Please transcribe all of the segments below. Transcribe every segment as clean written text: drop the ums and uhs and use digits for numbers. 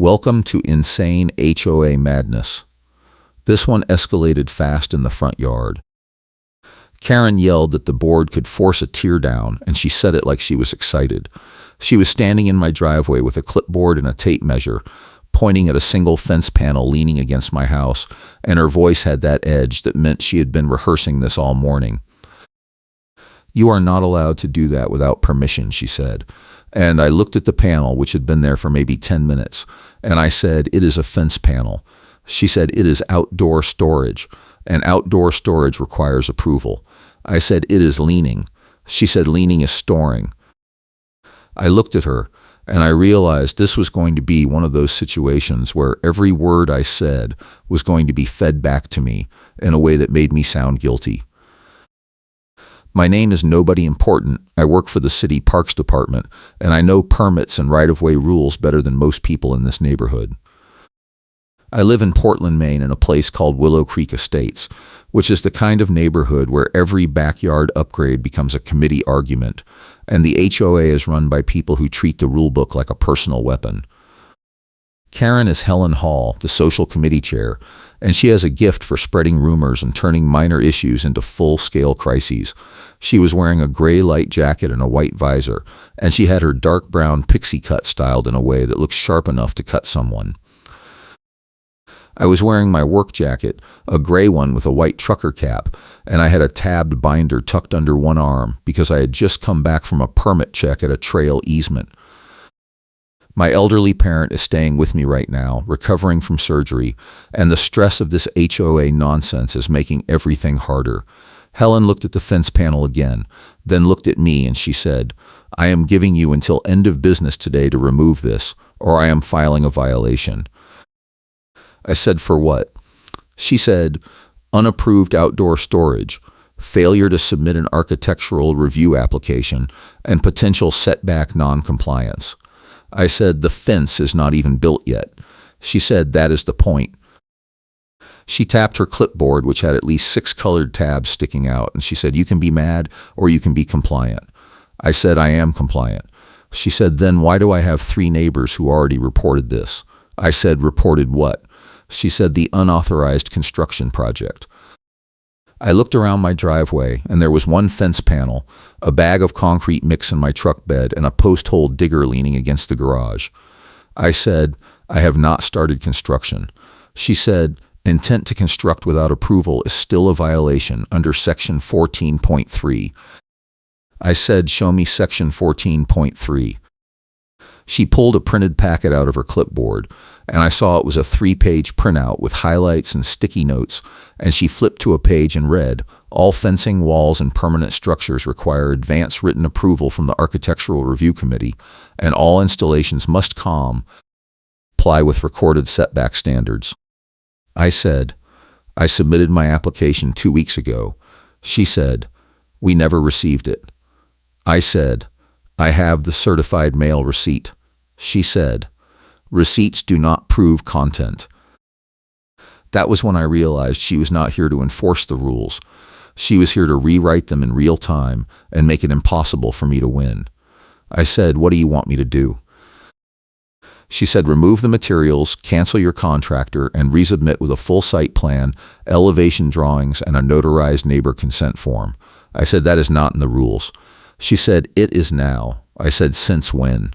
Welcome to insane HOA madness. This one escalated fast in the front yard. Karen yelled that the board could force a tear down, and she said it like she was excited. She was standing in my driveway with a clipboard and a tape measure, pointing at a single fence panel leaning against my house, and her voice had that edge that meant she had been rehearsing this all morning. "You are not allowed to do that without permission," she said. And I looked at the panel, which had been there for maybe 10 minutes, and I said, "It is a fence panel." She said, "It is outdoor storage, and outdoor storage requires approval." I said, "It is leaning." She said, "Leaning is storing." I looked at her, and I realized this was going to be one of those situations where every word I said was going to be fed back to me in a way that made me sound guilty. My name is nobody important. I work for the city parks department, and I know permits and right-of-way rules better than most people in this neighborhood. I live in Portland, Maine, in a place called Willow Creek Estates, which is the kind of neighborhood where every backyard upgrade becomes a committee argument, and the HOA is run by people who treat the rulebook like a personal weapon. Karen is Helen Hall, the social committee chair, and she has a gift for spreading rumors and turning minor issues into full-scale crises. She was wearing a gray light jacket and a white visor, and she had her dark brown pixie cut styled in a way that looked sharp enough to cut someone. I was wearing my work jacket, a gray one with a white trucker cap, and I had a tabbed binder tucked under one arm because I had just come back from a permit check at a trail easement. My elderly parent is staying with me right now, recovering from surgery, and the stress of this HOA nonsense is making everything harder. Helen looked at the fence panel again, then looked at me and she said, "I am giving you until end of business today to remove this, or I am filing a violation." I said, "For what?" She said, "Unapproved outdoor storage, failure to submit an architectural review application, and potential setback non-compliance." I said, "The fence is not even built yet." She said, "That is the point." She tapped her clipboard, which had at least 6 colored tabs sticking out, and she said, "You can be mad or you can be compliant." I said, "I am compliant." She said, "Then why do I have 3 neighbors who already reported this?" I said, "Reported what?" She said, "The unauthorized construction project." I looked around my driveway, and there was one fence panel, a bag of concrete mix in my truck bed, and a post-hole digger leaning against the garage. I said, "I have not started construction." She said, "Intent to construct without approval is still a violation under Section 14.3. I said, "Show me Section 14.3. She pulled a printed packet out of her clipboard, and I saw it was a 3-page printout with highlights and sticky notes, and she flipped to a page and read, "All fencing, walls, and permanent structures require advance written approval from the Architectural Review Committee, and all installations must comply with recorded setback standards." I said, "I submitted my application 2 weeks ago." She said, "We never received it." I said, "I have the certified mail receipt." She said, "Receipts do not prove content." That was when I realized she was not here to enforce the rules. She was here to rewrite them in real time and make it impossible for me to win. I said, "What do you want me to do?" She said, "Remove the materials, cancel your contractor, and resubmit with a full site plan, elevation drawings, and a notarized neighbor consent form." I said, "That is not in the rules." She said, "It is now." I said, "Since when?"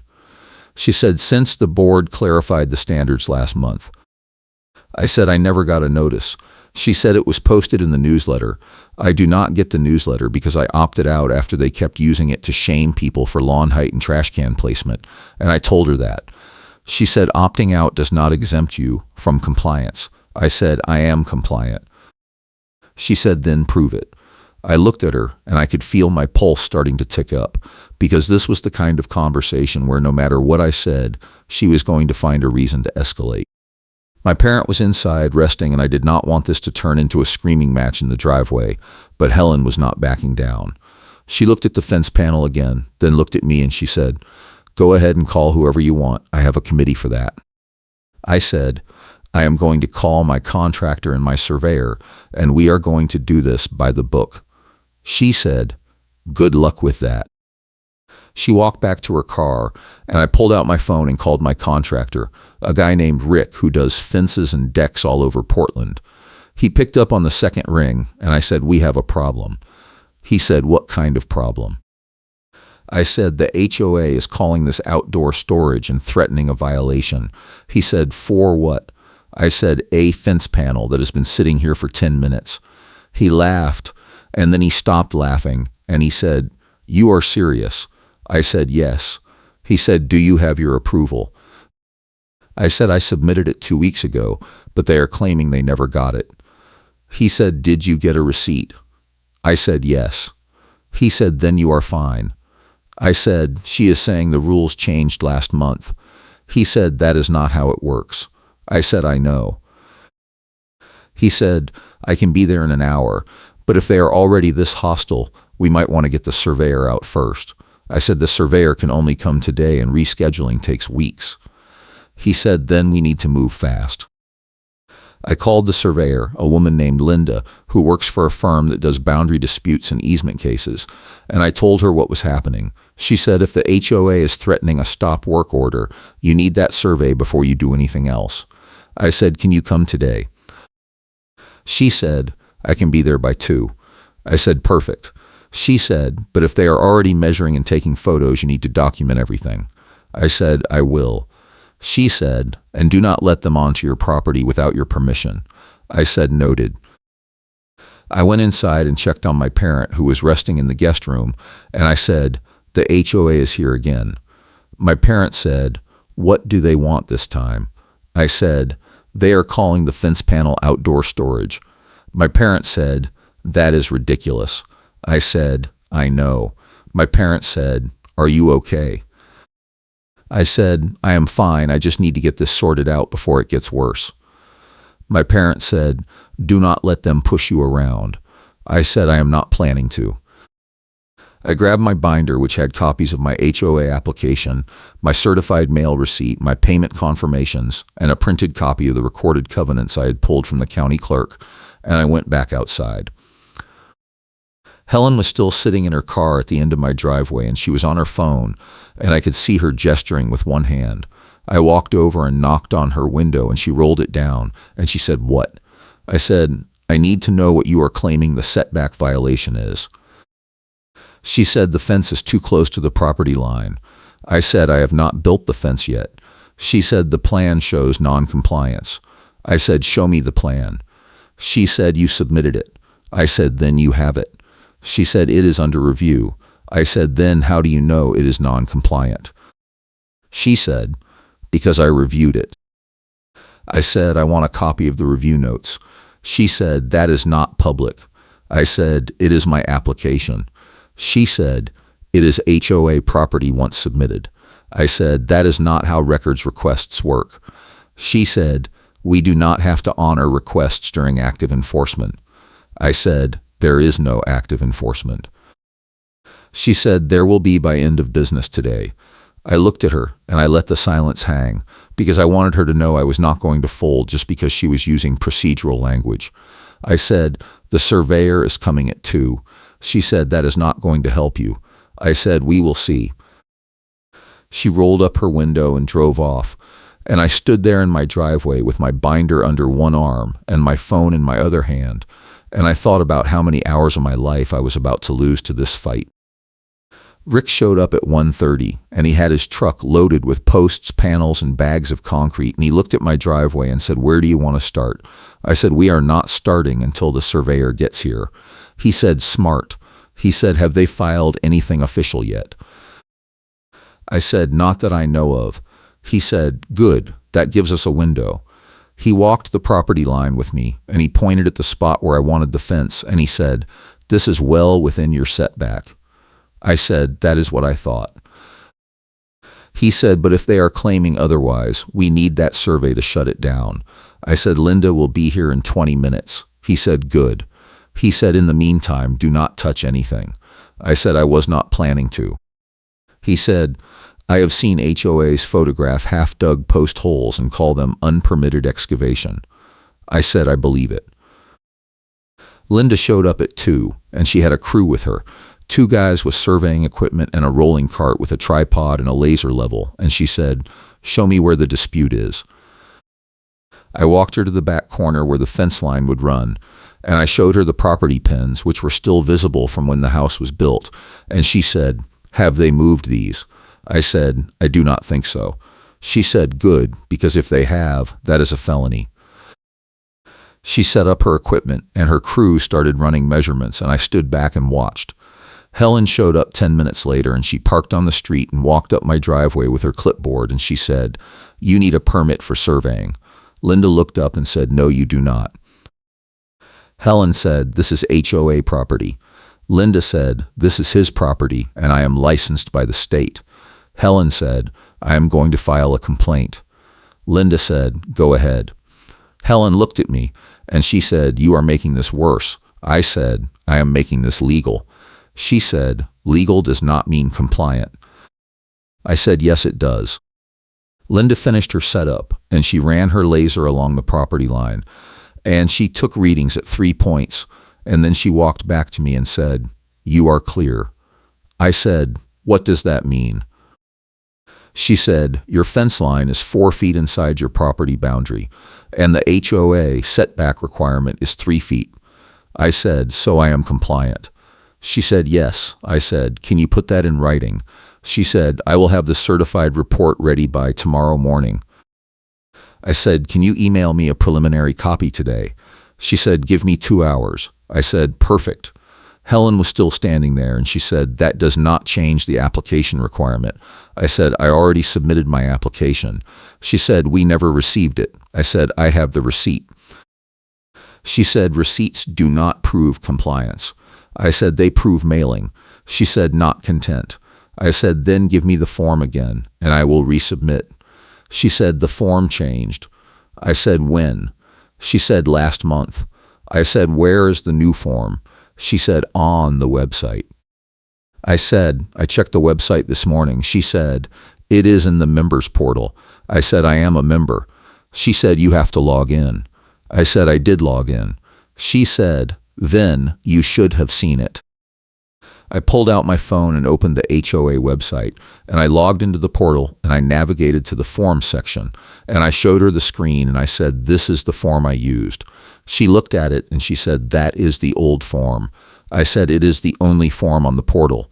She said, "Since the board clarified the standards last month." I said, "I never got a notice." She said, "It was posted in the newsletter." I do not get the newsletter because I opted out after they kept using it to shame people for lawn height and trash can placement, and I told her that. She said, "Opting out does not exempt you from compliance." I said, "I am compliant." She said, "Then prove it." I looked at her, and I could feel my pulse starting to tick up, because this was the kind of conversation where no matter what I said, she was going to find a reason to escalate. My parent was inside resting, and I did not want this to turn into a screaming match in the driveway, but Helen was not backing down. She looked at the fence panel again, then looked at me, and she said, "Go ahead and call whoever you want. I have a committee for that." I said, "I am going to call my contractor and my surveyor, and we are going to do this by the book." She said, "Good luck with that." She walked back to her car, and I pulled out my phone and called my contractor, a guy named Rick who does fences and decks all over Portland. He picked up on the second ring, and I said, "We have a problem." He said, "What kind of problem?" I said, "The HOA is calling this outdoor storage and threatening a violation." He said, "For what?" I said, "A fence panel that has been sitting here for 10 minutes. He laughed, and then he stopped laughing, and he said, "You are serious?" I said, "Yes." He said, "Do you have your approval?" I said, "I submitted it 2 weeks ago, but they are claiming they never got it." He said, "Did you get a receipt?" I said, "Yes." He said, "Then you are fine." I said, "She is saying the rules changed last month." He said, "That is not how it works." I said, "I know." He said, "I can be there in an hour, but if they are already this hostile, we might want to get the surveyor out first." I said, "The surveyor can only come today and rescheduling takes weeks." He said, "Then we need to move fast." I called the surveyor, a woman named Linda, who works for a firm that does boundary disputes and easement cases, and I told her what was happening. She said, "If the HOA is threatening a stop work order, you need that survey before you do anything else." I said, "Can you come today?" She said, "I can be there by 2." I said, "Perfect." She said, "But if they are already measuring and taking photos, you need to document everything." I said, "I will." She said, "And do not let them onto your property without your permission." I said, "Noted." I went inside and checked on my parent, who was resting in the guest room, and I said, "The HOA is here again." My parent said, "What do they want this time?" I said, "They are calling the fence panel outdoor storage." My parent said, "That is ridiculous." I said, "I know." My parent said, "Are you okay?" I said, "I am fine. I just need to get this sorted out before it gets worse." My parent said, "Do not let them push you around." I said, "I am not planning to." I grabbed my binder, which had copies of my HOA application, my certified mail receipt, my payment confirmations, and a printed copy of the recorded covenants I had pulled from the county clerk, and I went back outside. Helen was still sitting in her car at the end of my driveway, and she was on her phone, and I could see her gesturing with one hand. I walked over and knocked on her window, and she rolled it down, and she said, "What?" I said, "I need to know what you are claiming the setback violation is." She said, "The fence is too close to the property line." I said, "I have not built the fence yet." She said, "The plan shows non-compliance." I said, "Show me the plan." She said, "You submitted it." I said, "Then you have it." She said, "It is under review." I said, "Then how do you know it is non-compliant?" She said, "Because I reviewed it." I said, "I want a copy of the review notes." She said, "That is not public." I said, "It is my application." She said, "It is HOA property once submitted." I said, "That is not how records requests work." She said, "We do not have to honor requests during active enforcement." I said, "There is no active enforcement." She said, "There will be by end of business today." I looked at her, and I let the silence hang, because I wanted her to know I was not going to fold just because she was using procedural language. I said, "The surveyor is coming at 2. She said, "That is not going to help you." I said, "We will see." She rolled up her window and drove off, and I stood there in my driveway with my binder under one arm and my phone in my other hand, and I thought about how many hours of my life I was about to lose to this fight. Rick showed up at 1:30, and he had his truck loaded with posts, panels, and bags of concrete, and he looked at my driveway and said, "Where do you want to start?" I said, "We are not starting until the surveyor gets here." He said, "Smart." He said, "Have they filed anything official yet?" I said, "Not that I know of." He said, "Good, that gives us a window." He walked the property line with me, and he pointed at the spot where I wanted the fence, and he said, "This is well within your setback." I said, "That is what I thought." He said, "But if they are claiming otherwise, we need that survey to shut it down." I said, "Linda will be here in 20 minutes. He said, "Good." He said, "In the meantime, do not touch anything." I said, "I was not planning to." He said, "I have seen HOAs photograph half-dug post holes and call them unpermitted excavation." I said, "I believe it." Linda showed up at 2, and she had a crew with her. 2 guys with surveying equipment and a rolling cart with a tripod and a laser level, and she said, "Show me where the dispute is." I walked her to the back corner where the fence line would run, and I showed her the property pins, which were still visible from when the house was built, and she said, "Have they moved these?" I said, "I do not think so." She said, "Good, because if they have, that is a felony." She set up her equipment, and her crew started running measurements, and I stood back and watched. Helen showed up 10 minutes later, and she parked on the street and walked up my driveway with her clipboard, and she said, "You need a permit for surveying." Linda looked up and said, "No, you do not." Helen said, "This is HOA property." Linda said, "This is his property, and I am licensed by the state." Helen said, "I am going to file a complaint." Linda said, "Go ahead." Helen looked at me, and she said, "You are making this worse." I said, "I am making this legal." She said, "Legal does not mean compliant." I said, "Yes, it does." Linda finished her setup, and she ran her laser along the property line, and she took readings at 3 points, and then she walked back to me and said, "You are clear." I said, "What does that mean?" She said, "Your fence line is 4 feet inside your property boundary, and the HOA setback requirement is 3 feet. I said, "So I am compliant." She said, "Yes." I said, "Can you put that in writing?" She said, "I will have the certified report ready by tomorrow morning." I said, "Can you email me a preliminary copy today?" She said, "Give me 2 hours." I said, "Perfect." Helen was still standing there, and she said, "That does not change the application requirement." I said, "I already submitted my application." She said, "We never received it." I said, "I have the receipt." She said, "Receipts do not prove compliance." I said, "They prove mailing." She said, "Not content." I said, "Then give me the form again, and I will resubmit." She said, "The form changed." I said, "When?" She said, "Last month." I said, "Where is the new form?" She said, "On the website." I said, "I checked the website this morning." She said, "It is in the members portal." I said, "I am a member." She said, "You have to log in." I said, "I did log in." She said, "Then you should have seen it." I pulled out my phone and opened the HOA website, and I logged into the portal, and I navigated to the form section, and I showed her the screen, and I said, "This is the form I used." She looked at it, and she said, "That is the old form." I said, "It is the only form on the portal."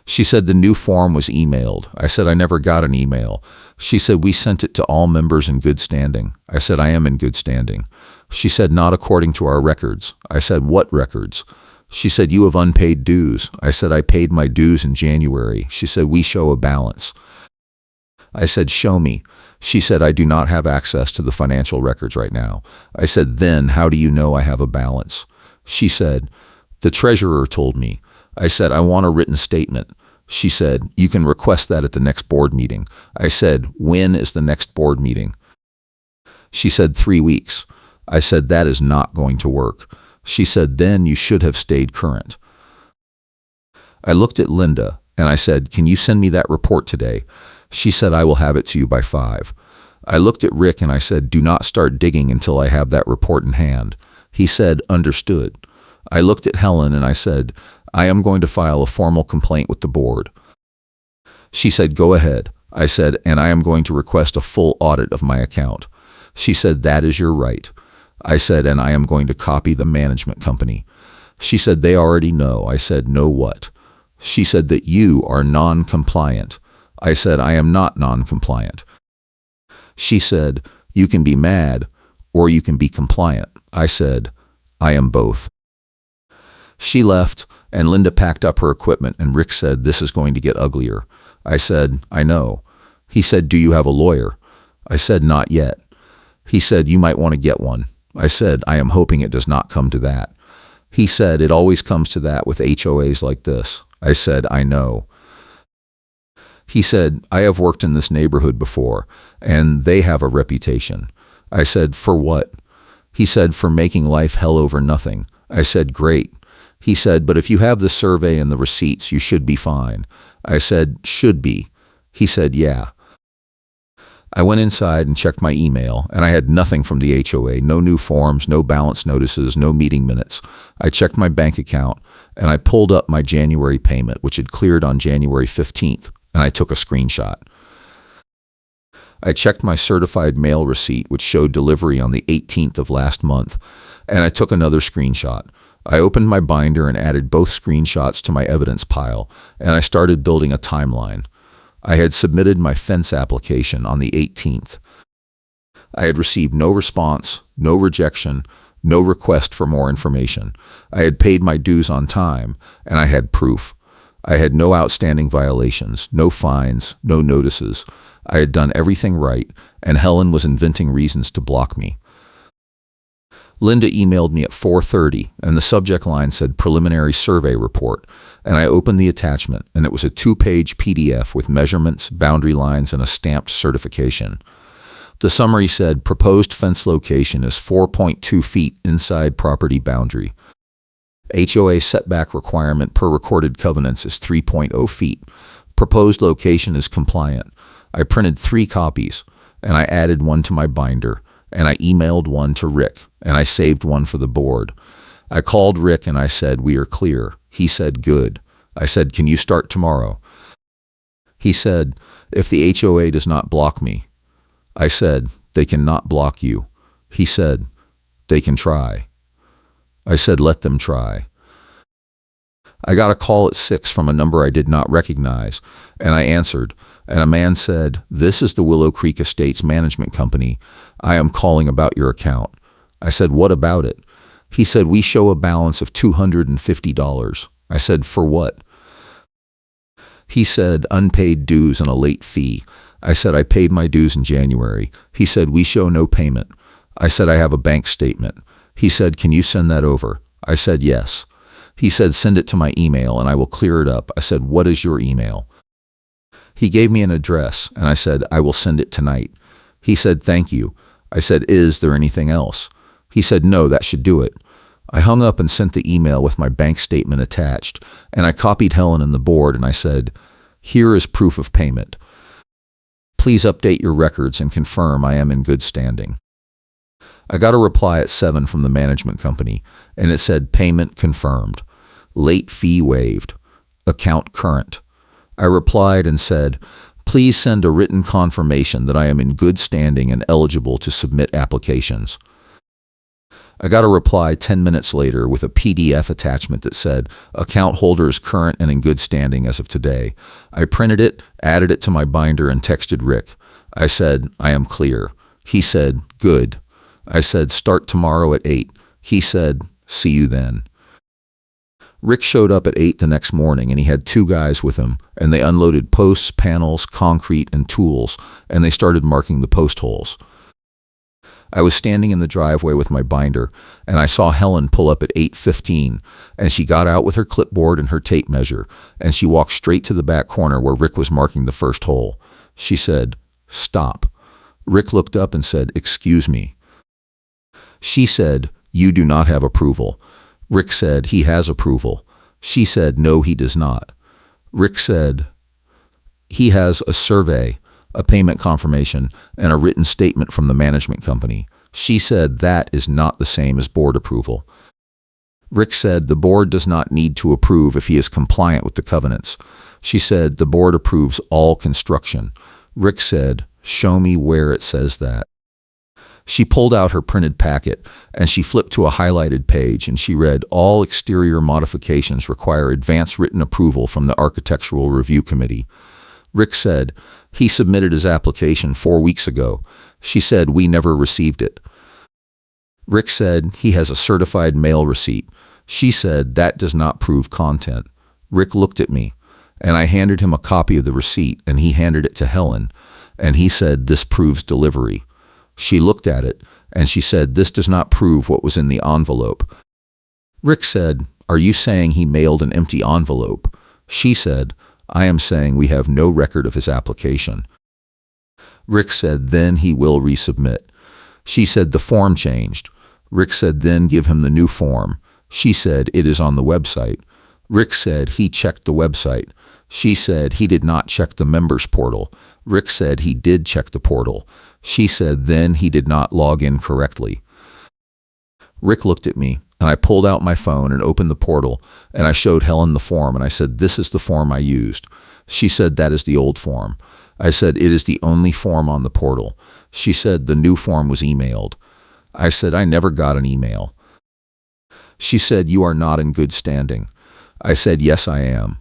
She said, "The new form was emailed." I said, "I never got an email." She said, "We sent it to all members in good standing." I said, "I am in good standing." She said, "Not according to our records." I said, "What records?" She said, "You have unpaid dues." I said, "I paid my dues in January." She said, "We show a balance." I said, "Show me." She said, "I do not have access to the financial records right now." I said, "Then how do you know I have a balance?" She said, "The treasurer told me." I said, "I want a written statement." She said, "You can request that at the next board meeting." I said, "When is the next board meeting?" She said, 3 weeks. I said, "That is not going to work." She said, "Then you should have stayed current." I looked at Linda, and I said, "Can you send me that report today?" She said, "I will have it to you by 5. I looked at Rick, and I said, "Do not start digging until I have that report in hand." He said, "Understood." I looked at Helen, and I said, "I am going to file a formal complaint with the board." She said, "Go ahead." I said, "And I am going to request a full audit of my account." She said, "That is your right." I said, "And I am going to copy the management company." She said, "They already know." I said, "Know what?" She said, "That you are non-compliant." I said, "I am not non-compliant." She said, "You can be mad or you can be compliant." I said, "I am both." She left, and Linda packed up her equipment, and Rick said, "This is going to get uglier." I said, "I know." He said, "Do you have a lawyer?" I said, "Not yet." He said, "You might want to get one." I said, "I am hoping it does not come to that." He said, "It always comes to that with HOAs like this." I said, "I know." He said, "I have worked in this neighborhood before, and they have a reputation." I said, "For what?" He said, "For making life hell over nothing." I said, "Great." He said, "But if you have the survey and the receipts, you should be fine." I said, "Should be." He said, "Yeah." I went inside and checked my email, and I had nothing from the HOA, no new forms, no balance notices, no meeting minutes. I checked my bank account, and I pulled up my January payment, which had cleared on January 15th, and I took a screenshot. I checked my certified mail receipt, which showed delivery on the 18th of last month, and I took another screenshot. I opened my binder and added both screenshots to my evidence pile, and I started building a timeline. I had submitted my fence application on the 18th. I had received no response, no rejection, no request for more information. I had paid my dues on time, and I had proof. I had no outstanding violations, no fines, no notices. I had done everything right, and Helen was inventing reasons to block me. Linda emailed me at 4:30, and the subject line said preliminary survey report, and I opened the attachment, and it was a 2-page PDF with measurements, boundary lines, and a stamped certification. The summary said proposed fence location is 4.2 feet inside property boundary. HOA setback requirement per recorded covenants is 3.0 feet. Proposed location is compliant. I printed 3 copies, and I added one to my binder, and I emailed one to Rick, and I saved one for the board. I called Rick and I said, "We are clear." He said, "Good." I said, "Can you start tomorrow?" He said, "If the HOA does not block me." I said, "They cannot block you." He said, "They can try." I said, "Let them try." I got a call at 6 from a number I did not recognize, and I answered, and a man said, "This is the Willow Creek Estates Management Company. I am calling about your account." I said, "What about it?" He said, "We show a balance of $250. I said, "For what?" He said, "Unpaid dues and a late fee." I said, "I paid my dues in January." He said, "We show no payment." I said, "I have a bank statement." He said, "Can you send that over?" I said, "Yes." He said, "Send it to my email and I will clear it up." I said, "What is your email?" He gave me an address, and I said, "I will send it tonight." He said, "Thank you." I said, "Is there anything else?" He said, "No, that should do it." I hung up and sent the email with my bank statement attached, and I copied Helen and the board, and I said, "Here is proof of payment. Please update your records and confirm I am in good standing." I got a reply at 7 from the management company, and it said, "Payment confirmed. Late fee waived. Account current." I replied and said, "Please send a written confirmation that I am in good standing and eligible to submit applications." I got a reply 10 minutes later with a PDF attachment that said, "Account holder is current and in good standing as of today." I printed it, added it to my binder, and texted Rick. I said, "I am clear." He said, "Good." I said, "Start tomorrow at 8. He said, "See you then." Rick showed up at 8 the next morning, and he had 2 guys with him, and they unloaded posts, panels, concrete, and tools, and they started marking the post holes. I was standing in the driveway with my binder, and I saw Helen pull up at 8:15, and she got out with her clipboard and her tape measure, and she walked straight to the back corner where Rick was marking the first hole. She said, "Stop." Rick looked up and said, "Excuse me." She said, "You do not have approval." Rick said, "He has approval." She said, "No, he does not." Rick said, "He has a survey, a payment confirmation, and a written statement from the management company." She said, "That is not the same as board approval." Rick said, "The board does not need to approve if he is compliant with the covenants." She said, "The board approves all construction." Rick said, "Show me where it says that." She pulled out her printed packet, and she flipped to a highlighted page, and she read, "All exterior modifications require advance written approval from the Architectural Review Committee." Rick said, "He submitted his application 4 weeks ago." She said, "We never received it." Rick said, "He has a certified mail receipt." She said, "That does not prove content." Rick looked at me, and I handed him a copy of the receipt, and he handed it to Helen, and he said, "This proves delivery." She looked at it, and she said, "This does not prove what was in the envelope." Rick said, "Are you saying he mailed an empty envelope?" She said, "I am saying we have no record of his application." Rick said, "Then he will resubmit." She said, "The form changed." Rick said, "Then give him the new form." She said, "It is on the website." Rick said, "He checked the website." She said, "He did not check the members portal." Rick said he did check the portal. She said then he did not log in correctly. Rick looked at me, and I pulled out my phone and opened the portal, and I showed Helen the form, and I said, this is the form I used. She said, that is the old form. I said, it is the only form on the portal. She said, the new form was emailed. I said, I never got an email. She said, you are not in good standing. I said, yes, I am.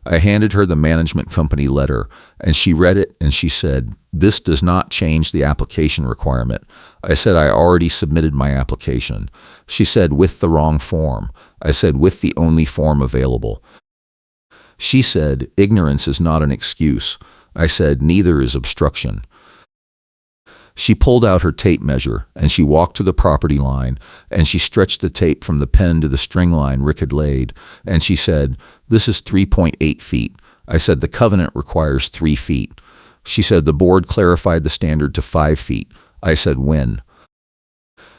I handed her the management company letter, and she read it, and she said, this does not change the application requirement. I said, I already submitted my application. She said, with the wrong form. I said, with the only form available. She said, ignorance is not an excuse. I said, neither is obstruction. She pulled out her tape measure, and she walked to the property line, and she stretched the tape from the pen to the string line Rick had laid, and she said, this is 3.8 feet. I said, the covenant requires 3 feet. She said, the board clarified the standard to 5 feet. I said, when?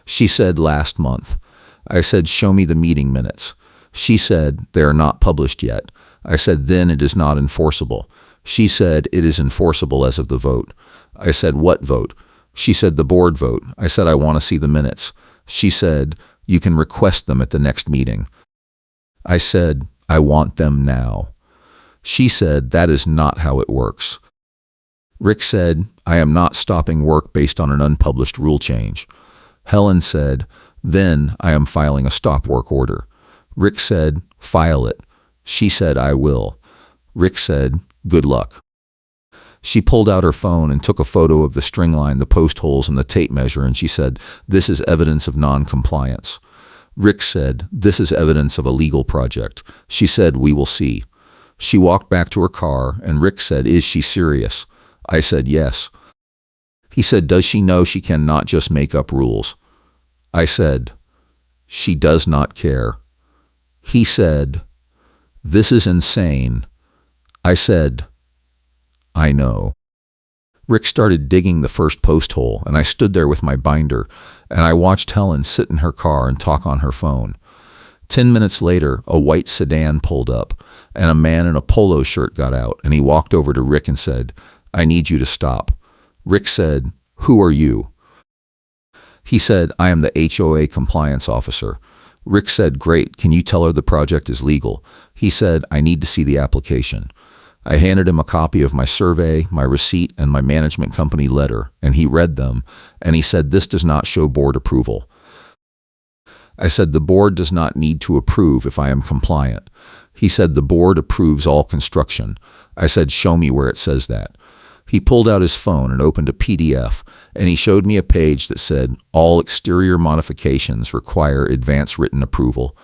She said, last month. I said, show me the meeting minutes. She said, they are not published yet. I said, then it is not enforceable. She said, it is enforceable as of the vote. I said, what vote? She said, the board vote. I said, I want to see the minutes. She said, you can request them at the next meeting. I said, I want them now. She said, that is not how it works. Rick said, I am not stopping work based on an unpublished rule change. Helen said, then I am filing a stop work order. Rick said, file it. She said, I will. Rick said, good luck. She pulled out her phone and took a photo of the string line, the post holes, and the tape measure, and she said, this is evidence of non-compliance. Rick said, this is evidence of a legal project. She said, we will see. She walked back to her car, and Rick said, is she serious? I said, yes. He said, does she know she cannot just make up rules? I said, she does not care. He said, this is insane. I said, I know. Rick started digging the first post hole, and I stood there with my binder, and I watched Helen sit in her car and talk on her phone. 10 minutes later, a white sedan pulled up, and a man in a polo shirt got out, and he walked over to Rick and said, I need you to stop. Rick said, who are you? He said, I am the HOA compliance officer. Rick said, great, can you tell her the project is legal? He said, I need to see the application. I handed him a copy of my survey, my receipt, and my management company letter, and he read them, and he said, this does not show board approval. I said, the board does not need to approve if I am compliant. He said, the board approves all construction. I said, show me where it says that. He pulled out his phone and opened a PDF, and he showed me a page that said, all exterior modifications require advance written approval.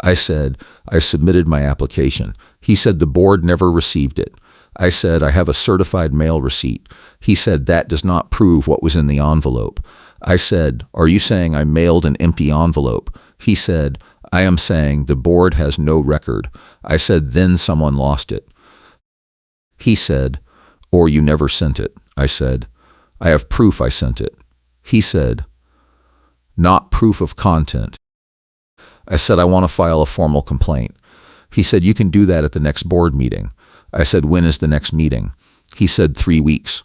I said, I submitted my application. He said, the board never received it. I said, I have a certified mail receipt. He said, that does not prove what was in the envelope. I said, are you saying I mailed an empty envelope? He said, I am saying the board has no record. I said, then someone lost it. He said, or you never sent it. I said, I have proof I sent it. He said, not proof of content. I said, I want to file a formal complaint. He said, you can do that at the next board meeting. I said, when is the next meeting? He said, 3 weeks.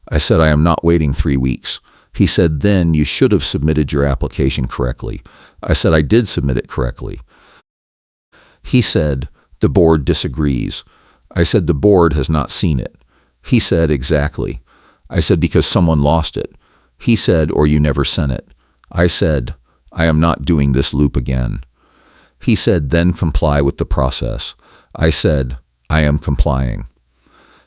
I said, I am not waiting 3 weeks. He said, then you should have submitted your application correctly. I said, I did submit it correctly. He said, the board disagrees. I said, the board has not seen it. He said, exactly. I said, because someone lost it. He said, or you never sent it. I said, I am not doing this loop again. He said, then comply with the process. I said, I am complying.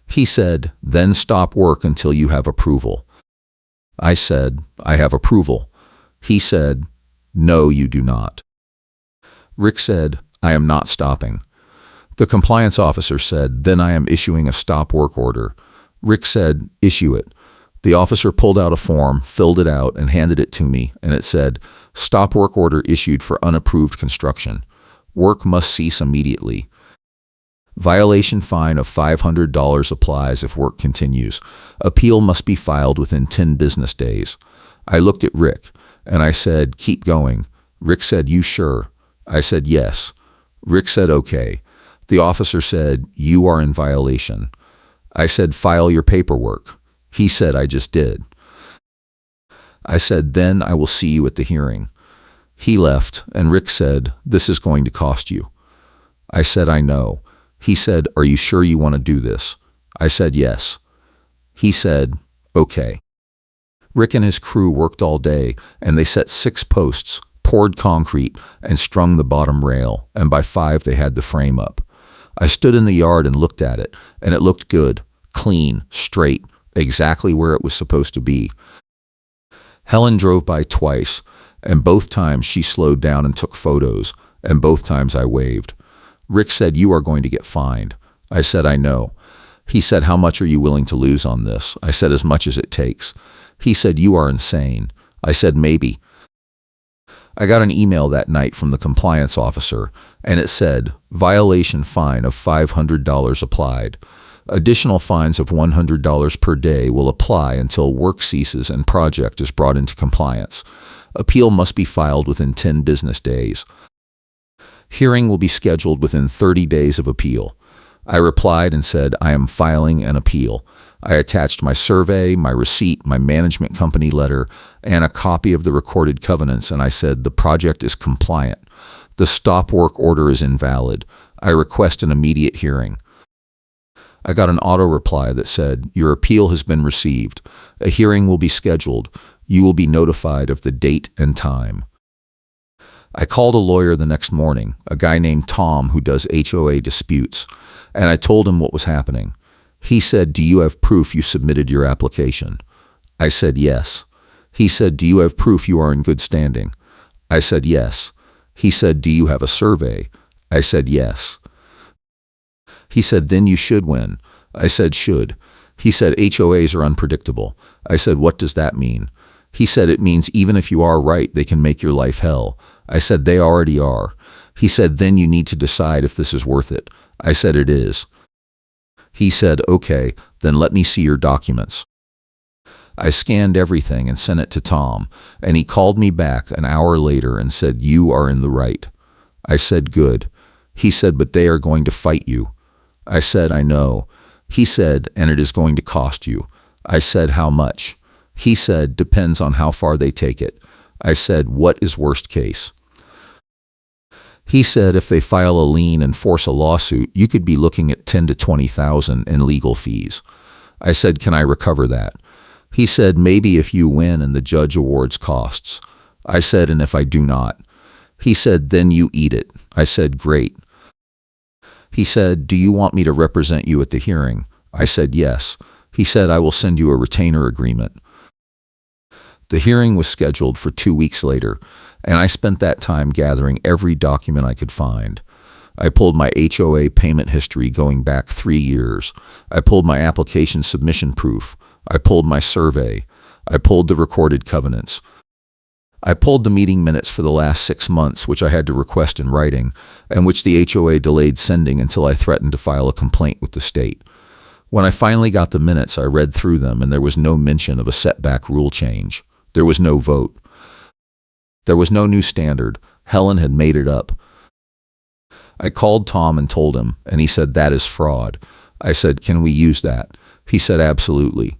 He said, then stop work until you have approval. I said, I have approval. He said, no, you do not. Rick said, I am not stopping. The compliance officer said, then I am issuing a stop work order. Rick said, issue it. The officer pulled out a form, filled it out, and handed it to me, and it said, stop work order issued for unapproved construction. Work must cease immediately. Violation fine of $500 applies if work continues. Appeal must be filed within 10 business days. I looked at Rick, and I said, keep going. Rick said, you sure? I said, yes. Rick said, okay. The officer said, you are in violation. I said, file your paperwork. He said, I just did. I said, then I will see you at the hearing. He left, and Rick said, this is going to cost you. I said, I know. He said, are you sure you want to do this? I said, yes. He said, okay. Rick and his crew worked all day, and they set 6 posts, poured concrete, and strung the bottom rail, and by 5 they had the frame up. I stood in the yard and looked at it, and it looked good, clean, straight, exactly where it was supposed to be. Helen drove by twice, and both times she slowed down and took photos, and both times I waved. Rick said, you are going to get fined. I said, I know. He said, how much are you willing to lose on this? I said, as much as it takes. He said, you are insane. I said, maybe. I got an email that night from the compliance officer, and it said, violation fine of $500 applied. Additional fines of $100 per day will apply until work ceases and project is brought into compliance. Appeal must be filed within 10 business days. Hearing will be scheduled within 30 days of appeal. I replied and said, I am filing an appeal. I attached my survey, my receipt, my management company letter, and a copy of the recorded covenants, and I said, the project is compliant. The stop work order is invalid. I request an immediate hearing. I got an auto reply that said, your appeal has been received. A hearing will be scheduled. You will be notified of the date and time. I called a lawyer the next morning, a guy named Tom who does HOA disputes, and I told him what was happening. He said, do you have proof you submitted your application? I said, yes. He said, do you have proof you are in good standing? I said, yes. He said, do you have a survey? I said, yes. He said, then you should win. I said, should. He said, HOAs are unpredictable. I said, what does that mean? He said, it means even if you are right, they can make your life hell. I said, they already are. He said, then you need to decide if this is worth it. I said, it is. He said, okay, then let me see your documents. I scanned everything and sent it to Tom, and he called me back an hour later and said, you are in the right. I said, good. He said, but they are going to fight you. I said, I know. He said, and it is going to cost you. I said, how much? He said, depends on how far they take it. I said, what is worst case? He said, if they file a lien and force a lawsuit, you could be looking at $10,000 to $20,000 in legal fees. I said, can I recover that? He said, maybe if you win and the judge awards costs. I said, and if I do not? He said, then you eat it. I said, great. He said, do you want me to represent you at the hearing? I said, yes. He said, I will send you a retainer agreement. The hearing was scheduled for 2 weeks later, and I spent that time gathering every document I could find. I pulled my HOA payment history going back 3 years. I pulled my application submission proof. I pulled my survey. I pulled the recorded covenants. I pulled the meeting minutes for the last 6 months, which I had to request in writing, and which the HOA delayed sending until I threatened to file a complaint with the state. When I finally got the minutes, I read through them, and there was no mention of a setback rule change. There was no vote. There was no new standard. Helen had made it up. I called Tom and told him, and he said, that is fraud. I said, can we use that? He said, absolutely.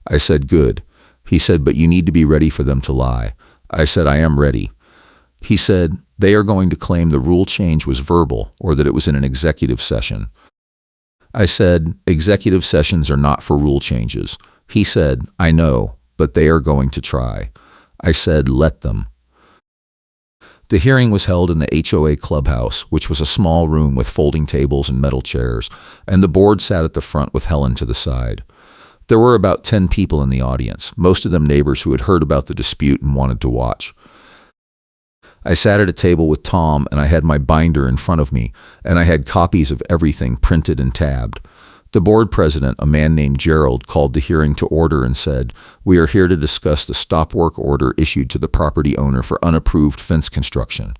I said, good. He said, but you need to be ready for them to lie. I said, I am ready. He said, they are going to claim the rule change was verbal or that it was in an executive session. I said, executive sessions are not for rule changes. He said, I know, but they are going to try. I said, let them. The hearing was held in the HOA clubhouse, which was a small room with folding tables and metal chairs, and the board sat at the front with Helen to the side. There were about 10 people in the audience, most of them neighbors who had heard about the dispute and wanted to watch. I sat at a table with Tom, and I had my binder in front of me, and I had copies of everything printed and tabbed. The board president, a man named Gerald, called the hearing to order and said, we are here to discuss the stop work order issued to the property owner for unapproved fence construction.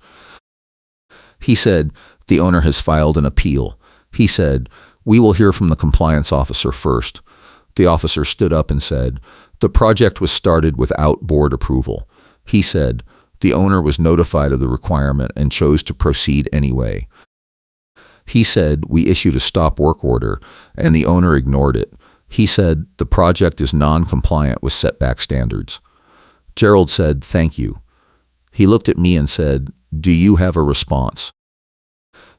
He said, the owner has filed an appeal. He said, we will hear from the compliance officer first. The officer stood up and said, the project was started without board approval. He said, the owner was notified of the requirement and chose to proceed anyway. He said, we issued a stop work order, and the owner ignored it. He said, the project is non-compliant with setback standards. Gerald said, thank you. He looked at me and said, do you have a response?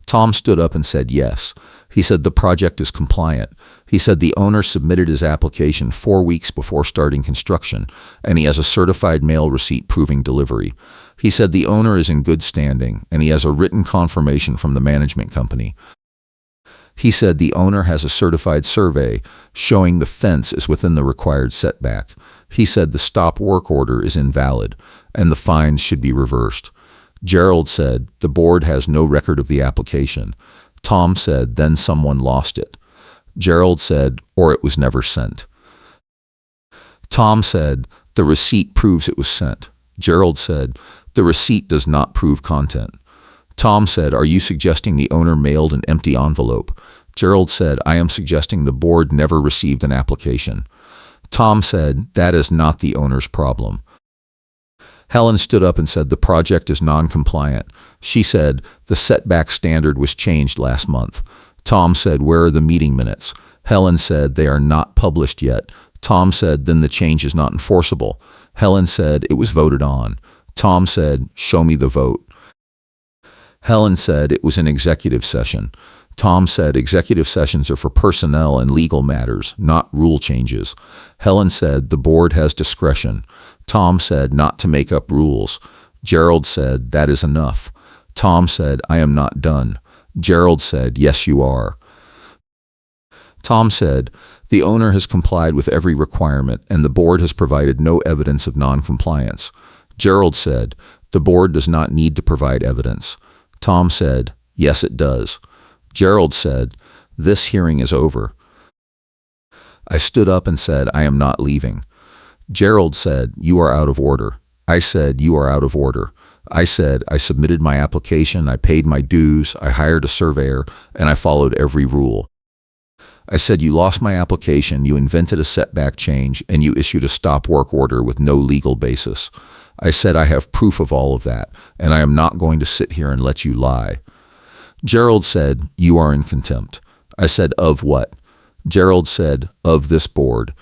Tom stood up and said yes. He said the project is compliant. He said the owner submitted his application 4 weeks before starting construction, and he has a certified mail receipt proving delivery. He said the owner is in good standing, and he has a written confirmation from the management company. He said the owner has a certified survey showing the fence is within the required setback. He said the stop work order is invalid, and the fines should be reversed. Gerald said, the board has no record of the application. Tom said, then someone lost it. Gerald said, or it was never sent. Tom said, the receipt proves it was sent. Gerald said, the receipt does not prove content. Tom said, are you suggesting the owner mailed an empty envelope? Gerald said, I am suggesting the board never received an application. Tom said, that is not the owner's problem. Helen stood up and said the project is non-compliant. She said the setback standard was changed last month. Tom said, where are the meeting minutes? Helen said they are not published yet. Tom said, then the change is not enforceable. Helen said it was voted on. Tom said, show me the vote. Helen said it was an executive session. Tom said executive sessions are for personnel and legal matters, not rule changes. Helen said the board has discretion. Tom said not to make up rules. Gerald said that is enough. Tom said I am not done. Gerald said yes you are. Tom said the owner has complied with every requirement and the board has provided no evidence of non-compliance. Gerald said the board does not need to provide evidence. Tom said yes it does. Gerald said, this hearing is over. I stood up and said, I am not leaving. Gerald said, you are out of order. I said, you are out of order. I said, I submitted my application, I paid my dues, I hired a surveyor, and I followed every rule. I said, you lost my application, you invented a setback change, and you issued a stop work order with no legal basis. I said, I have proof of all of that, and I am not going to sit here and let you lie. Gerald said, you are in contempt. I said, of what? Gerald said, of this board.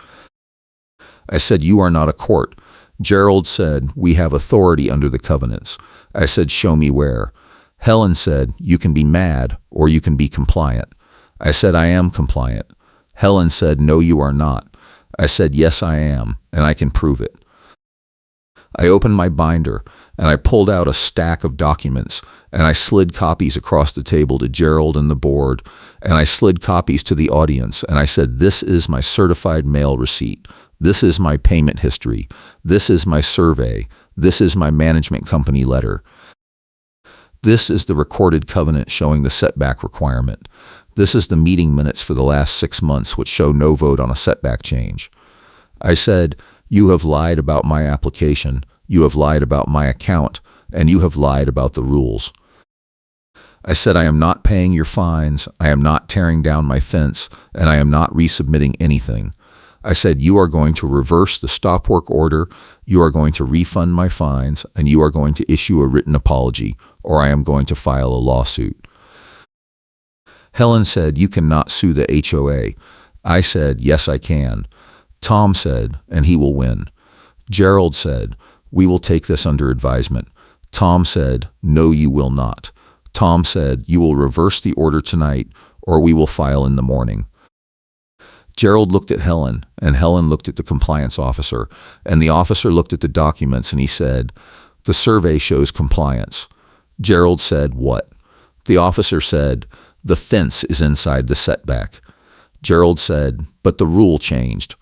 I said, you are not a court. Gerald said, we have authority under the covenants. I said, show me where. Helen said, you can be mad or you can be compliant. I said, I am compliant. Helen said, no, you are not. I said, yes, I am, and I can prove it. I opened my binder, and I pulled out a stack of documents, and I slid copies across the table to Gerald and the board, and I slid copies to the audience, and I said, this is my certified mail receipt. This is my payment history. This is my survey. This is my management company letter. This is the recorded covenant showing the setback requirement. This is the meeting minutes for the last 6 months, which show no vote on a setback change. I said, you have lied about my application, you have lied about my account, and you have lied about the rules. I said, I am not paying your fines, I am not tearing down my fence, and I am not resubmitting anything. I said, you are going to reverse the stop work order, you are going to refund my fines, and you are going to issue a written apology, or I am going to file a lawsuit. Helen said, you cannot sue the HOA. I said, yes, I can. Tom said, and he will win. Gerald said, we will take this under advisement. Tom said, no, you will not. Tom said, you will reverse the order tonight, or we will file in the morning. Gerald looked at Helen, and Helen looked at the compliance officer, and the officer looked at the documents, and he said, the survey shows compliance. Gerald said, what? The officer said, the fence is inside the setback. Gerald said, but the rule changed.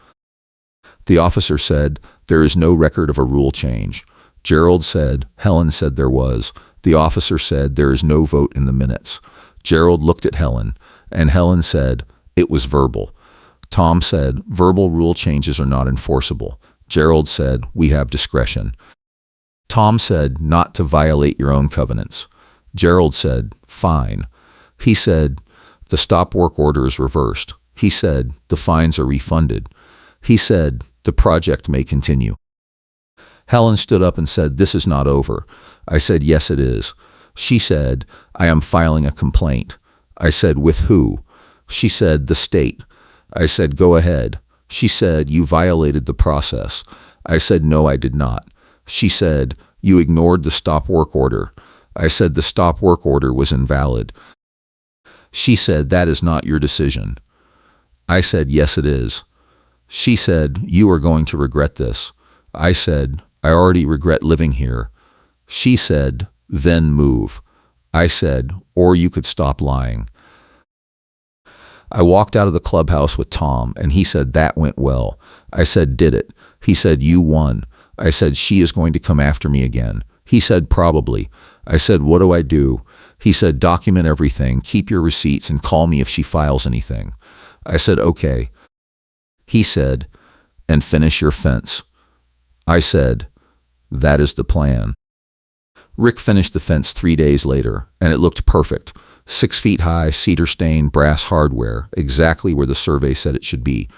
The officer said, there is no record of a rule change. Gerald said, Helen said there was. The officer said, there is no vote in the minutes. Gerald looked at Helen, and Helen said, it was verbal. Tom said, verbal rule changes are not enforceable. Gerald said, we have discretion. Tom said, not to violate your own covenants. Gerald said, fine. He said, the stop work order is reversed. He said, the fines are refunded. He said, the project may continue. Helen stood up and said, this is not over. I said, yes, it is. She said, I am filing a complaint. I said, with who? She said, the state. I said, go ahead. She said, you violated the process. I said, no, I did not. She said, you ignored the stop work order. I said, the stop work order was invalid. She said, that is not your decision. I said, yes, it is. She said, you are going to regret this. I said, I already regret living here. She said, then move. I said, or you could stop lying. I walked out of the clubhouse with Tom, and he said, that went well. I said, did it? He said, you won. I said, she is going to come after me again. He said, probably. I said, what do I do? He said, document everything, keep your receipts, and call me if she files anything. I said, okay. He said, and finish your fence. I said, that is the plan. Rick finished the fence 3 days later, and it looked perfect. 6 feet high, cedar stained, brass hardware, exactly where the survey said it should be.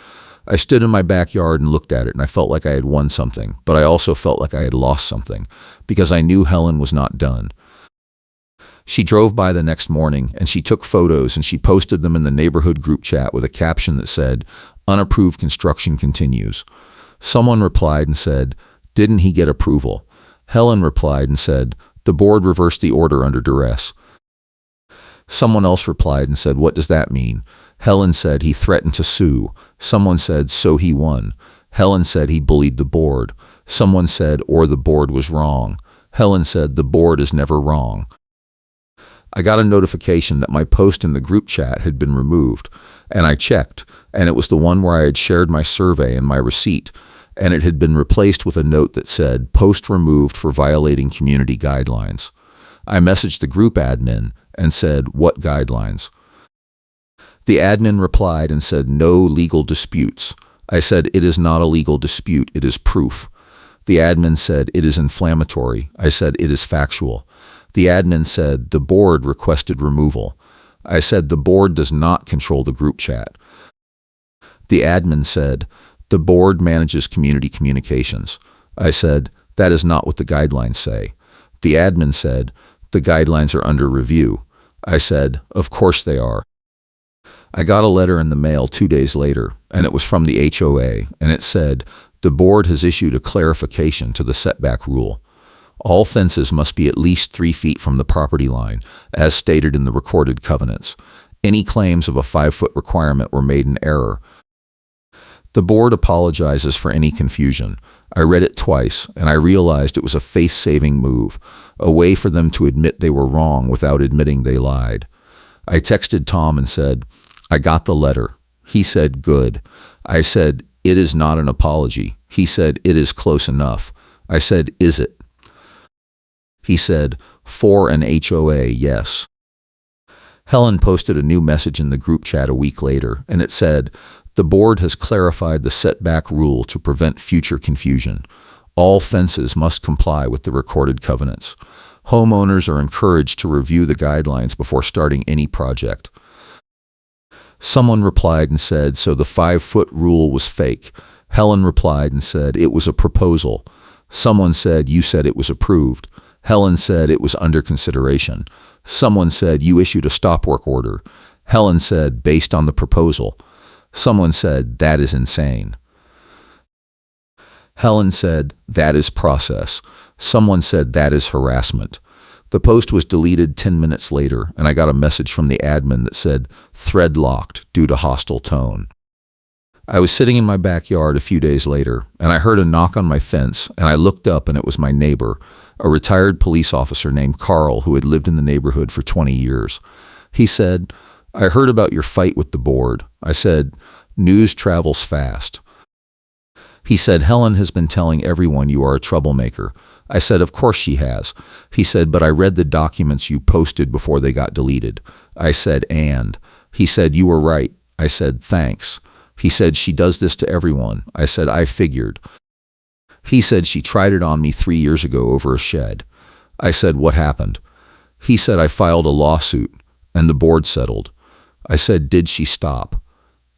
I stood in my backyard and looked at it, and I felt like I had won something, but I also felt like I had lost something, because I knew Helen was not done. She drove by the next morning, and she took photos, and she posted them in the neighborhood group chat with a caption that said, unapproved construction continues. Someone replied and said, didn't he get approval? Helen replied and said, the board reversed the order under duress. Someone else replied and said, what does that mean? Helen said he threatened to sue. Someone said, so he won. Helen said he bullied the board. Someone said, or the board was wrong. Helen said, the board is never wrong. I got a notification that my post in the group chat had been removed, and I checked, and it was the one where I had shared my survey and my receipt, and it had been replaced with a note that said, post removed for violating community guidelines. I messaged the group admin and said, what guidelines? The admin replied and said, no legal disputes. I said, it is not a legal dispute, it is proof. The admin said, it is inflammatory. I said, it is factual. The admin said, the board requested removal. I said, the board does not control the group chat. The admin said, the board manages community communications. I said, that is not what the guidelines say. The admin said, the guidelines are under review. I said, of course they are. I got a letter in the mail 2 days later, and it was from the HOA, and it said, the board has issued a clarification to the setback rule. All fences must be at least 3 feet from the property line, as stated in the recorded covenants. Any claims of a 5-foot requirement were made in error. The board apologizes for any confusion. I read it twice, and I realized it was a face-saving move, a way for them to admit they were wrong without admitting they lied. I texted Tom and said, I got the letter. He said, good. I said, it is not an apology. He said, it is close enough. I said, is it? He said, for an HOA, yes. Helen posted a new message in the group chat a week later, and it said, the board has clarified the setback rule to prevent future confusion. All fences must comply with the recorded covenants. Homeowners are encouraged to review the guidelines before starting any project. Someone replied and said, so the 5-foot rule was fake. Helen replied and said, it was a proposal. Someone said, you said it was approved. Helen said it was under consideration. Someone said, you issued a stop work order. Helen said, based on the proposal. Someone said, that is insane. Helen said, that is process. Someone said, that is harassment. The post was deleted 10 minutes later, and I got a message from the admin that said, thread locked due to hostile tone. I was sitting in my backyard a few days later, and I heard a knock on my fence, and I looked up, and it was my neighbor, a retired police officer named Carl who had lived in the neighborhood for 20 years. He said, I heard about your fight with the board. I said, news travels fast. He said, Helen has been telling everyone you are a troublemaker. I said, of course she has. He said, but I read the documents you posted before they got deleted. I said, and. He said, you were right. I said, thanks. He said, she does this to everyone. I said, I figured. He said, she tried it on me 3 years ago over a shed. I said, what happened? He said, I filed a lawsuit, and the board settled. I said, did she stop?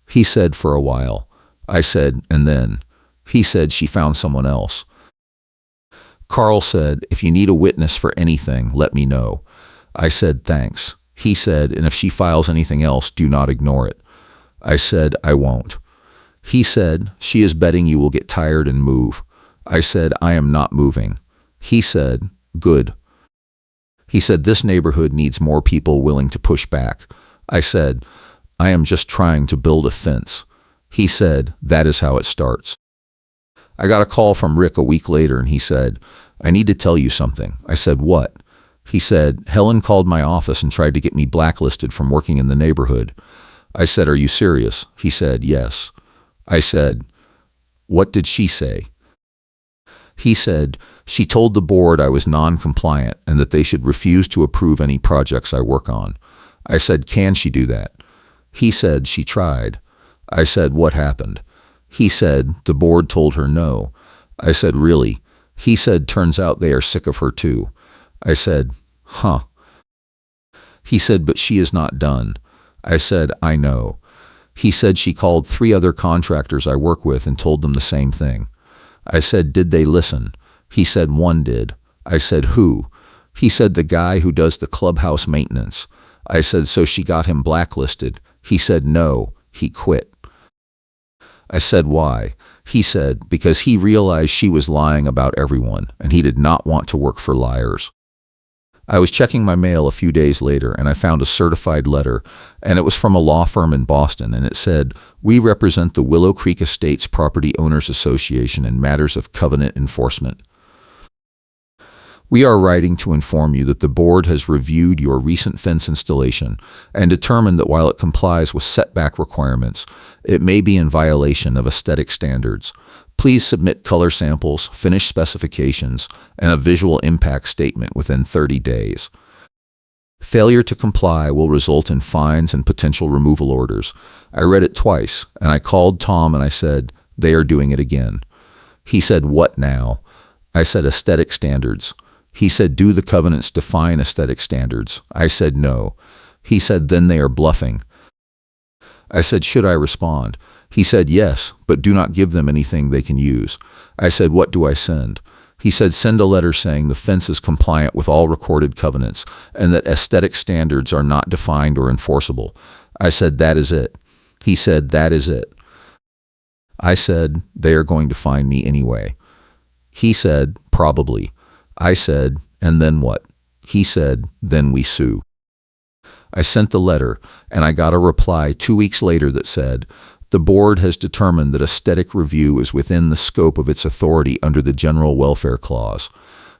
He said, for a while. I said, and then? He said, she found someone else. Carl said, if you need a witness for anything, let me know. I said, thanks. He said, and if she files anything else, do not ignore it. I said, I won't. He said, she is betting you will get tired and move. I said, I am not moving. He said, good. He said, this neighborhood needs more people willing to push back. I said, I am just trying to build a fence. He said, that is how it starts. I got a call from Rick a week later and he said, I need to tell you something. I said, what? He said, Helen called my office and tried to get me blacklisted from working in the neighborhood. I said, are you serious? He said, yes. I said, what did she say? He said, she told the board I was non-compliant and that they should refuse to approve any projects I work on. I said, can she do that? He said, she tried. I said, what happened? He said, the board told her no. I said, really? He said, turns out they are sick of her too. I said, huh. He said, but she is not done. I said, I know. He said she called 3 other contractors I work with and told them the same thing. I said, did they listen? He said, one did. I said, who? He said, the guy who does the clubhouse maintenance. I said, so she got him blacklisted. He said, no, he quit. I said, why? He said, because he realized she was lying about everyone, and he did not want to work for liars. I was checking my mail a few days later, and I found a certified letter, and it was from a law firm in Boston, and it said, we represent the Willow Creek Estates Property Owners Association in matters of covenant enforcement. We are writing to inform you that the board has reviewed your recent fence installation and determined that while it complies with setback requirements, it may be in violation of aesthetic standards. Please submit color samples, finished specifications, and a visual impact statement within 30 days. Failure to comply will result in fines and potential removal orders. I read it twice, and I called Tom and I said, they are doing it again. He said, what now? I said, aesthetic standards. He said, do the covenants define aesthetic standards? I said, no. He said, then they are bluffing. I said, should I respond? He said, yes, but do not give them anything they can use. I said, what do I send? He said, send a letter saying the fence is compliant with all recorded covenants and that aesthetic standards are not defined or enforceable. I said, that is it. He said, that is it. I said, they are going to find me anyway. He said, probably. I said, and then what? He said, then we sue. I sent the letter, and I got a reply 2 weeks later that said, the board has determined that aesthetic review is within the scope of its authority under the General Welfare Clause.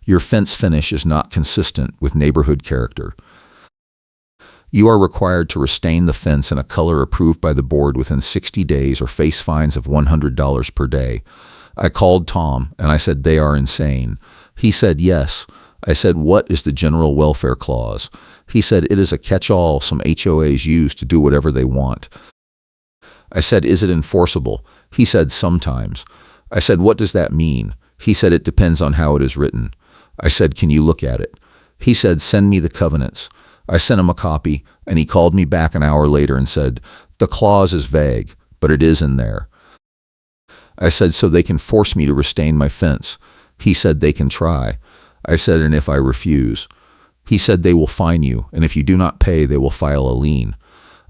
Your fence finish is not consistent with neighborhood character. You are required to restain the fence in a color approved by the board within 60 days or face fines of $100 per day. I called Tom, and I said, they are insane. He said, yes. I said, what is the General Welfare Clause? He said, it is a catch-all some HOAs use to do whatever they want. I said, is it enforceable? He said, sometimes. I said, what does that mean? He said, it depends on how it is written. I said, can you look at it? He said, send me the covenants. I sent him a copy, and he called me back an hour later and said, the clause is vague, but it is in there. I said, so they can force me to restain my fence. He said, they can try. I said, and if I refuse? He said, they will fine you, and if you do not pay, they will file a lien.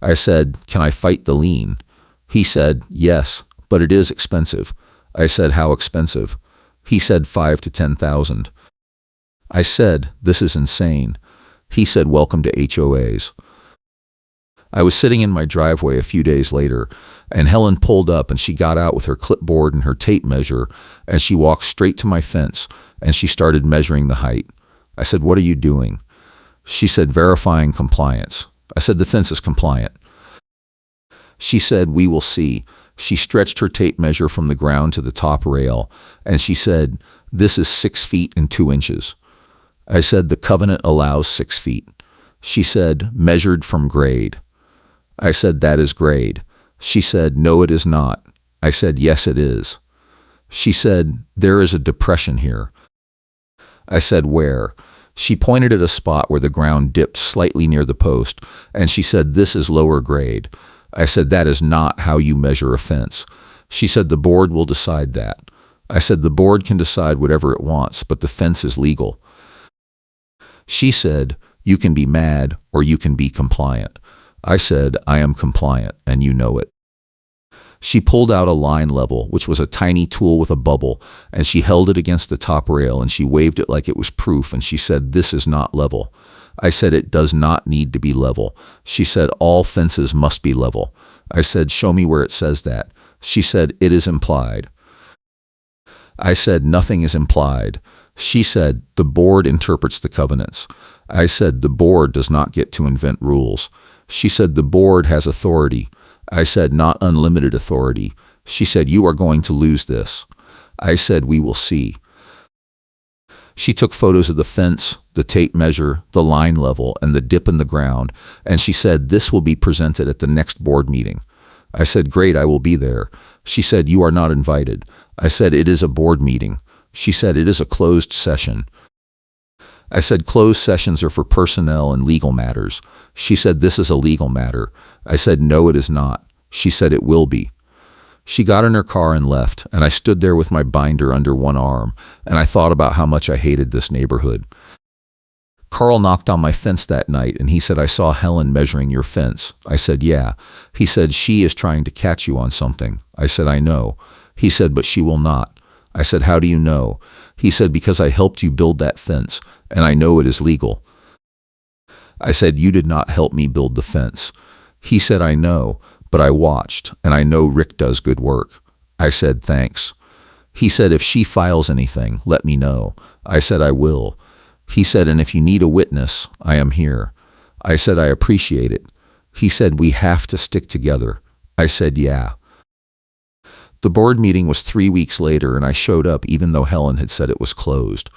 I said, can I fight the lien? He said, yes, but it is expensive. I said, how expensive? He said, $5,000 to $10,000. I said, this is insane. He said, welcome to HOAs. I was sitting in my driveway a few days later, and Helen pulled up and she got out with her clipboard and her tape measure, and she walked straight to my fence, and she started measuring the height. I said, what are you doing? She said, verifying compliance. I said, the fence is compliant. She said, we will see. She stretched her tape measure from the ground to the top rail, and she said, this is 6 feet and 2 inches. I said, the covenant allows 6 feet. She said, measured from grade. I said, that is grade. She said, no, it is not. I said, yes, it is. She said, there is a depression here. I said, where? She pointed at a spot where the ground dipped slightly near the post, and she said, this is lower grade. I said, that is not how you measure a fence. She said, the board will decide that. I said, the board can decide whatever it wants, but the fence is legal. She said, you can be mad or you can be compliant. I said, I am compliant, and you know it. She pulled out a line level, which was a tiny tool with a bubble, and she held it against the top rail and she waved it like it was proof, and she said, "This is not level." I said, "It does not need to be level." She said, "All fences must be level." I said, "Show me where it says that." She said, "It is implied." I said, "Nothing is implied." She said, "The board interprets the covenants." I said, "The board does not get to invent rules." She said, "The board has authority." I said, "Not unlimited authority." She said, "You are going to lose this." I said, "We will see." She took photos of the fence, the tape measure, the line level, and the dip in the ground, and she said, "This will be presented at the next board meeting." I said, "Great, I will be there." She said, "You are not invited." I said, "It is a board meeting." She said, "It is a closed session." I said, "Closed sessions are for personnel and legal matters." She said, "This is a legal matter." I said, "No, it is not." She said, "It will be." She got in her car and left, and I stood there with my binder under one arm, and I thought about how much I hated this neighborhood. Carl knocked on my fence that night, and he said, "I saw Helen measuring your fence." I said, "Yeah." He said, "She is trying to catch you on something." I said, "I know." He said, "But she will not." I said, "How do you know?" He said, "Because I helped you build that fence, and I know it is legal." I said, "You did not help me build the fence." He said, "I know, but I watched, and I know Rick does good work." I said, "Thanks." He said, "If she files anything, let me know." I said, "I will." He said, "And if you need a witness, I am here." I said, "I appreciate it." He said, "We have to stick together." I said, "Yeah." The board meeting was 3 weeks later, and I showed up even though Helen had said it was closed.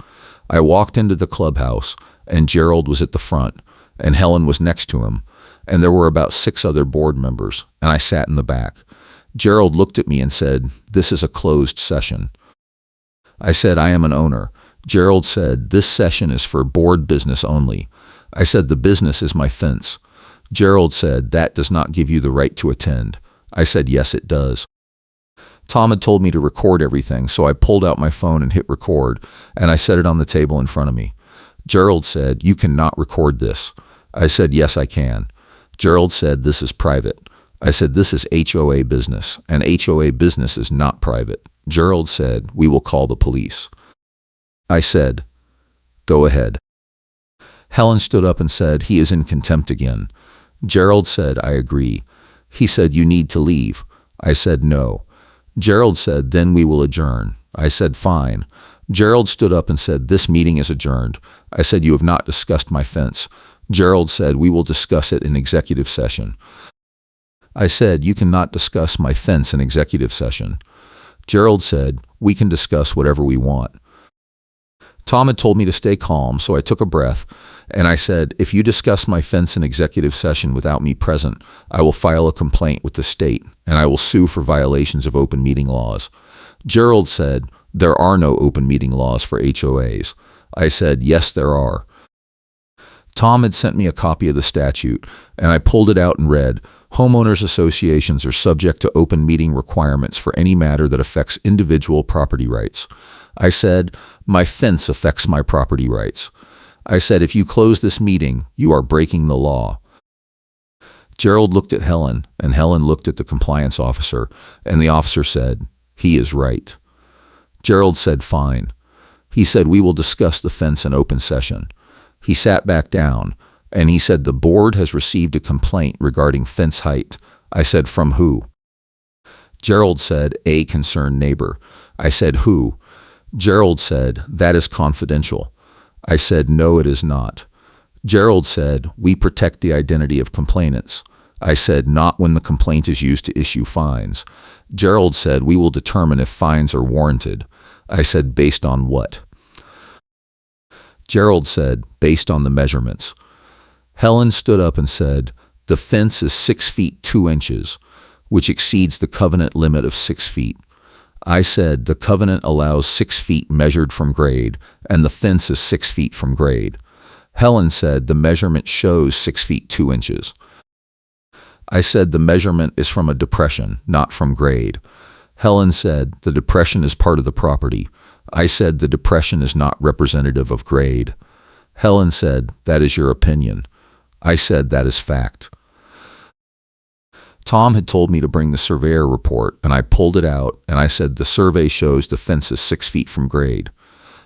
I walked into the clubhouse, and Gerald was at the front, and Helen was next to him, and there were about 6 other board members, and I sat in the back. Gerald looked at me and said, "This is a closed session." I said, "I am an owner." Gerald said, "This session is for board business only." I said, "The business is my fence." Gerald said, "That does not give you the right to attend." I said, "Yes, it does." Tom had told me to record everything, so I pulled out my phone and hit record, and I set it on the table in front of me. Gerald said, "You cannot record this." I said, "Yes, I can." Gerald said, "This is private." I said, "This is HOA business, and HOA business is not private." Gerald said, "We will call the police." I said, "Go ahead." Helen stood up and said, "He is in contempt again." Gerald said, "I agree." He said, "You need to leave." I said, "No." Gerald said, "Then we will adjourn." I said, "Fine." Gerald stood up and said, "This meeting is adjourned." I said, "You have not discussed my fence." Gerald said, "We will discuss it in executive session." I said, "You cannot discuss my fence in executive session." Gerald said, "We can discuss whatever we want." Tom had told me to stay calm, so I took a breath, and I said, "If you discuss my fence in executive session without me present, I will file a complaint with the state, and I will sue for violations of open meeting laws." Gerald said, "There are no open meeting laws for HOAs." I said, "Yes, there are." Tom had sent me a copy of the statute, and I pulled it out and read, "Homeowners associations are subject to open meeting requirements for any matter that affects individual property rights." I said, "My fence affects my property rights." I said, "If you close this meeting, you are breaking the law." Gerald looked at Helen, and Helen looked at the compliance officer, and the officer said, "He is right." Gerald said, "Fine." He said, "We will discuss the fence in open session." He sat back down, and he said, "The board has received a complaint regarding fence height." I said, "From who?" Gerald said, "A concerned neighbor." I said, "Who?" Gerald said, "That is confidential." I said, "No, it is not." Gerald said, "We protect the identity of complainants." I said, "Not when the complaint is used to issue fines." Gerald said, "We will determine if fines are warranted." I said, "Based on what?" Gerald said, "Based on the measurements." Helen stood up and said, "The fence is 6 feet 2 inches, which exceeds the covenant limit of 6 feet. I said, "The covenant allows 6 feet measured from grade, and the fence is 6 feet from grade." Helen said, "The measurement shows 6 feet 2 inches." I said, "The measurement is from a depression, not from grade." Helen said, "The depression is part of the property." I said, "The depression is not representative of grade." Helen said, "That is your opinion." I said, "That is fact." Tom had told me to bring the surveyor report, and I pulled it out, and I said, the survey shows the fence is 6 feet from grade.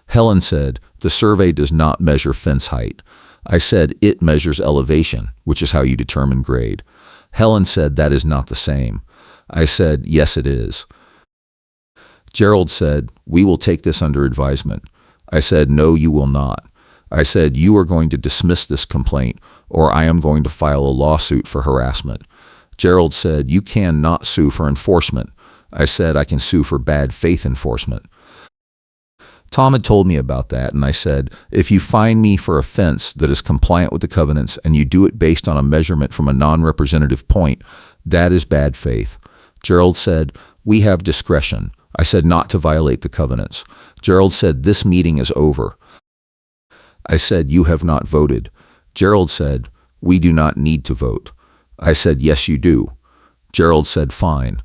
Helen said, the survey does not measure fence height. I said, it measures elevation, which is how you determine grade. Helen said, that is not the same. I said, yes, it is. Gerald said, we will take this under advisement. I said, no, you will not. I said, you are going to dismiss this complaint, or I am going to file a lawsuit for harassment. Gerald said, you cannot sue for enforcement. I said, I can sue for bad faith enforcement. Tom had told me about that, and I said, if you fine me for a fence that is compliant with the covenants and you do it based on a measurement from a non-representative point, that is bad faith. Gerald said, we have discretion. I said, not to violate the covenants. Gerald said, this meeting is over. I said, you have not voted. Gerald said, we do not need to vote. I said, yes, you do. Gerald said, fine.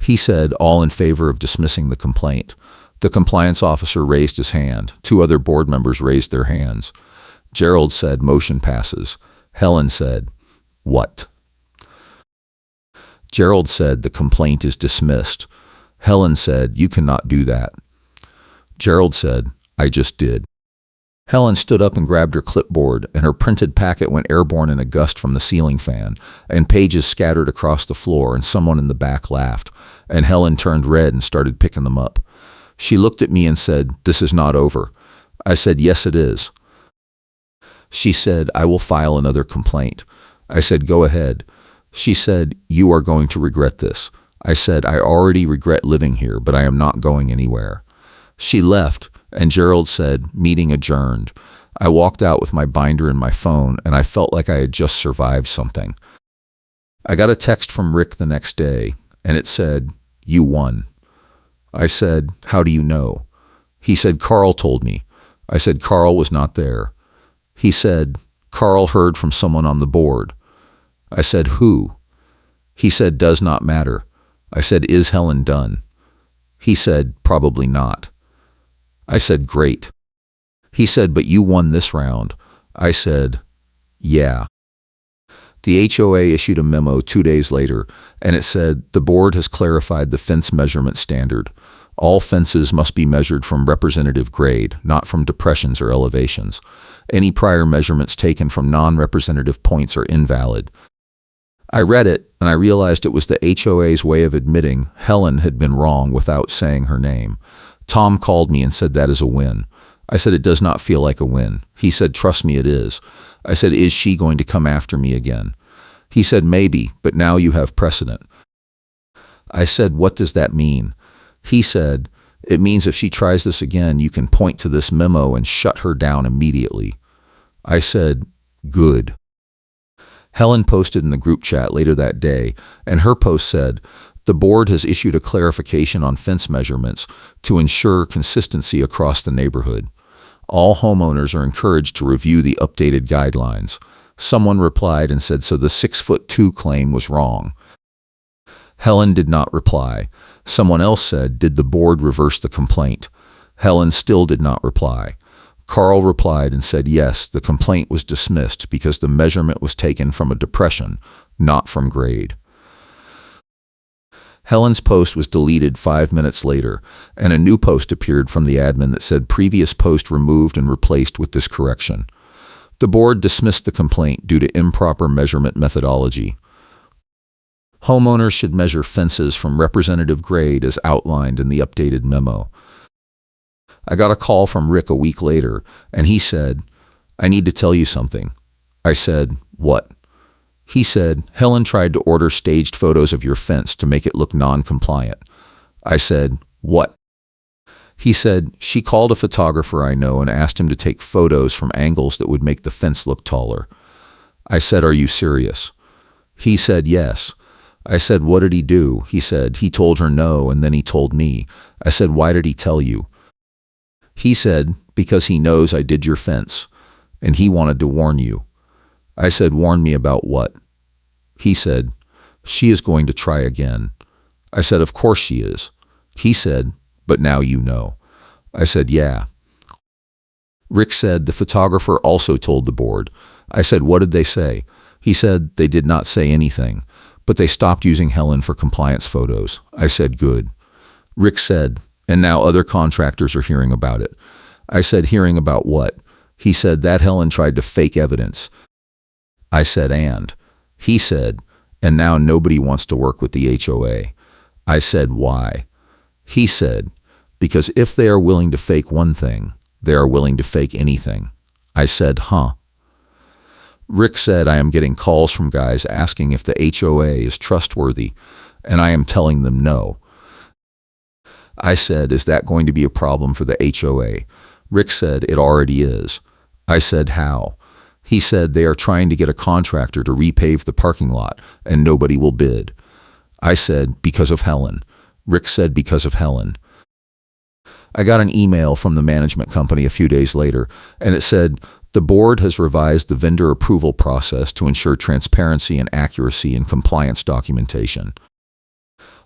He said, all in favor of dismissing the complaint. The compliance officer raised his hand. 2 other board members raised their hands. Gerald said, motion passes. Helen said, what? Gerald said, the complaint is dismissed. Helen said, you cannot do that. Gerald said, I just did. Helen stood up and grabbed her clipboard, and her printed packet went airborne in a gust from the ceiling fan, and pages scattered across the floor, and someone in the back laughed, and Helen turned red and started picking them up. She looked at me and said, this is not over. I said, yes, it is. She said, I will file another complaint. I said, go ahead. She said, you are going to regret this. I said, I already regret living here, but I am not going anywhere. She left, and Gerald said, meeting adjourned. I walked out with my binder and my phone, and I felt like I had just survived something. I got a text from Rick the next day, and it said, you won. I said, how do you know? He said, Carl told me. I said, Carl was not there. He said, Carl heard from someone on the board. I said, who? He said, does not matter. I said, is Helen done? He said, probably not. I said, great. He said, but you won this round. I said, yeah. The HOA issued a memo 2 days later, and it said, the board has clarified the fence measurement standard. All fences must be measured from representative grade, not from depressions or elevations. Any prior measurements taken from non-representative points are invalid. I read it, and I realized it was the HOA's way of admitting Helen had been wrong without saying her name. Tom called me and said that is a win. I said it does not feel like a win. He said, trust me, it is. I said, is she going to come after me again? He said, maybe, but now you have precedent. I said, what does that mean? He said, it means if she tries this again, you can point to this memo and shut her down immediately. I said, good. Helen posted in the group chat later that day, and her post said, the board has issued a clarification on fence measurements to ensure consistency across the neighborhood. All homeowners are encouraged to review the updated guidelines. Someone replied and said, so the 6'2" claim was wrong. Helen did not reply. Someone else said, did the board reverse the complaint? Helen still did not reply. Carl replied and said, yes, the complaint was dismissed because the measurement was taken from a depression, not from grade. Helen's post was deleted 5 minutes later, and a new post appeared from the admin that said previous post removed and replaced with this correction. The board dismissed the complaint due to improper measurement methodology. Homeowners should measure fences from representative grade as outlined in the updated memo. I got a call from Rick a week later, and he said, I need to tell you something. I said, what? He said, Helen tried to order staged photos of your fence to make it look non-compliant. I said, what? He said, she called a photographer I know and asked him to take photos from angles that would make the fence look taller. I said, are you serious? He said, yes. I said, what did he do? He said, he told her no, and then he told me. I said, why did he tell you? He said, because he knows I did your fence, and he wanted to warn you. I said, warn me about what? He said, she is going to try again. I said, of course she is. He said, but now you know. I said, yeah. Rick said, the photographer also told the board. I said, what did they say? He said, they did not say anything, but they stopped using Helen for compliance photos. I said, good. Rick said, and now other contractors are hearing about it. I said, hearing about what? He said that Helen tried to fake evidence. I said, and? He said, and now nobody wants to work with the HOA. I said, why? He said, because if they are willing to fake one thing, they are willing to fake anything. I said, huh? Rick said, I am getting calls from guys asking if the HOA is trustworthy, and I am telling them no. I said, is that going to be a problem for the HOA? Rick said, it already is. I said, how? He said, they are trying to get a contractor to repave the parking lot, and nobody will bid. I said, because of Helen. Rick said, because of Helen. I got an email from the management company a few days later, and it said, the board has revised the vendor approval process to ensure transparency and accuracy in compliance documentation.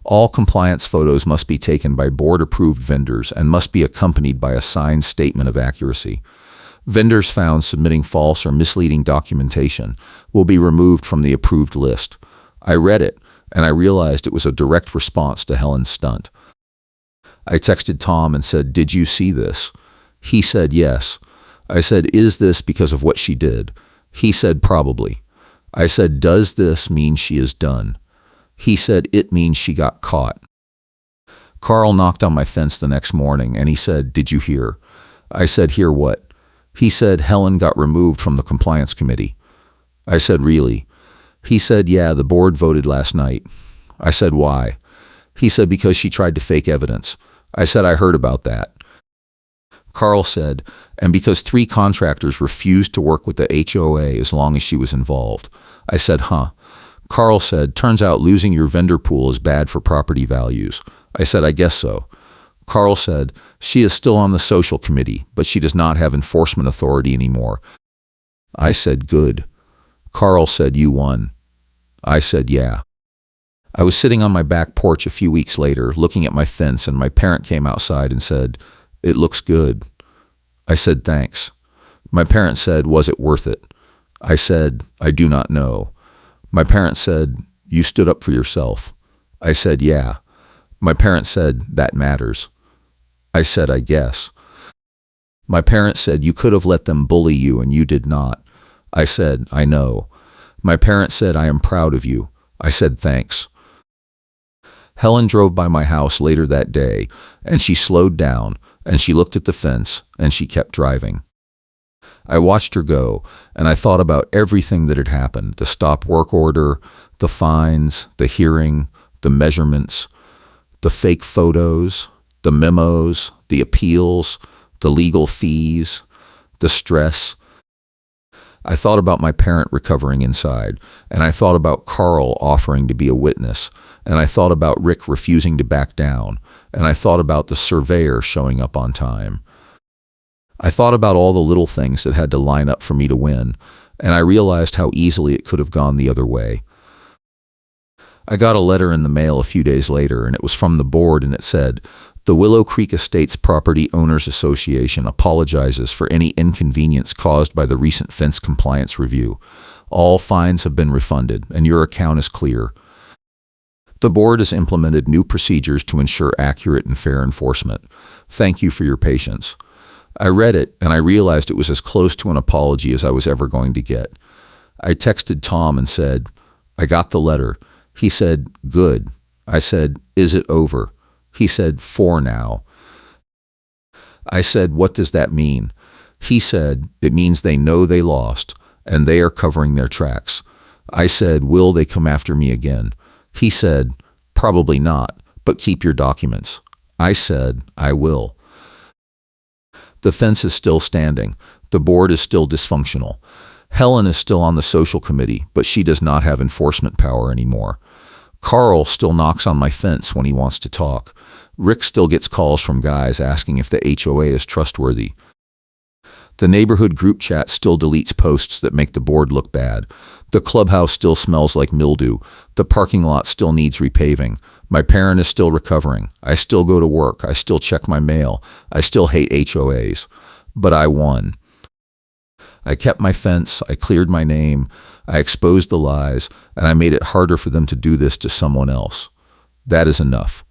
All compliance photos must be taken by board-approved vendors and must be accompanied by a signed statement of accuracy. Vendors found submitting false or misleading documentation will be removed from the approved list. I read it, and I realized it was a direct response to Helen's stunt. I texted Tom and said, did you see this? He said, yes. I said, is this because of what she did? He said, probably. I said, does this mean she is done? He said, it means she got caught. Carl knocked on my fence the next morning and he said, did you hear? I said, hear what? He said, Helen got removed from the compliance committee. I said, really? He said, yeah, the board voted last night. I said, why? He said, because she tried to fake evidence. I said, I heard about that. Carl said, and because 3 contractors refused to work with the HOA as long as she was involved. I said, huh. Carl said, turns out losing your vendor pool is bad for property values. I said, I guess so. Carl said, she is still on the social committee, but she does not have enforcement authority anymore. I said, good. Carl said, you won. I said, yeah. I was sitting on my back porch a few weeks later, looking at my fence, and my parent came outside and said, it looks good. I said, thanks. My parent said, was it worth it? I said, I do not know. My parent said, you stood up for yourself. I said, yeah. My parent said, that matters. I said, I guess. My parent said, you could have let them bully you and you did not. I said, I know. My parent said, I am proud of you. I said, thanks. Helen drove by my house later that day, and she slowed down, and she looked at the fence, and she kept driving. I watched her go, and I thought about everything that had happened, the stop work order, the fines, the hearing, the measurements, the fake photos, the memos, the appeals, the legal fees, the stress. I thought about my parent recovering inside, and I thought about Carl offering to be a witness, and I thought about Rick refusing to back down, and I thought about the surveyor showing up on time. I thought about all the little things that had to line up for me to win, and I realized how easily it could have gone the other way. I got a letter in the mail a few days later, and it was from the board, and it said, the Willow Creek Estates Property Owners Association apologizes for any inconvenience caused by the recent fence compliance review. All fines have been refunded, and your account is clear. The board has implemented new procedures to ensure accurate and fair enforcement. Thank you for your patience. I read it, and I realized it was as close to an apology as I was ever going to get. I texted Tom and said, I got the letter. He said, good. I said, is it over? He said, 4 now. I said, what does that mean? He said, it means they know they lost, and they are covering their tracks. I said, will they come after me again? He said, probably not, but keep your documents. I said, I will. The fence is still standing. The board is still dysfunctional. Helen is still on the social committee, but she does not have enforcement power anymore. Carl still knocks on my fence when he wants to talk. Rick still gets calls from guys asking if the HOA is trustworthy. The neighborhood group chat still deletes posts that make the board look bad. The clubhouse still smells like mildew. The parking lot still needs repaving. My parent is still recovering. I still go to work. I still check my mail. I still hate HOAs. But I won. I kept my fence, I cleared my name, I exposed the lies, and I made it harder for them to do this to someone else. That is enough.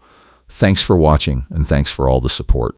Thanks for watching, and thanks for all the support.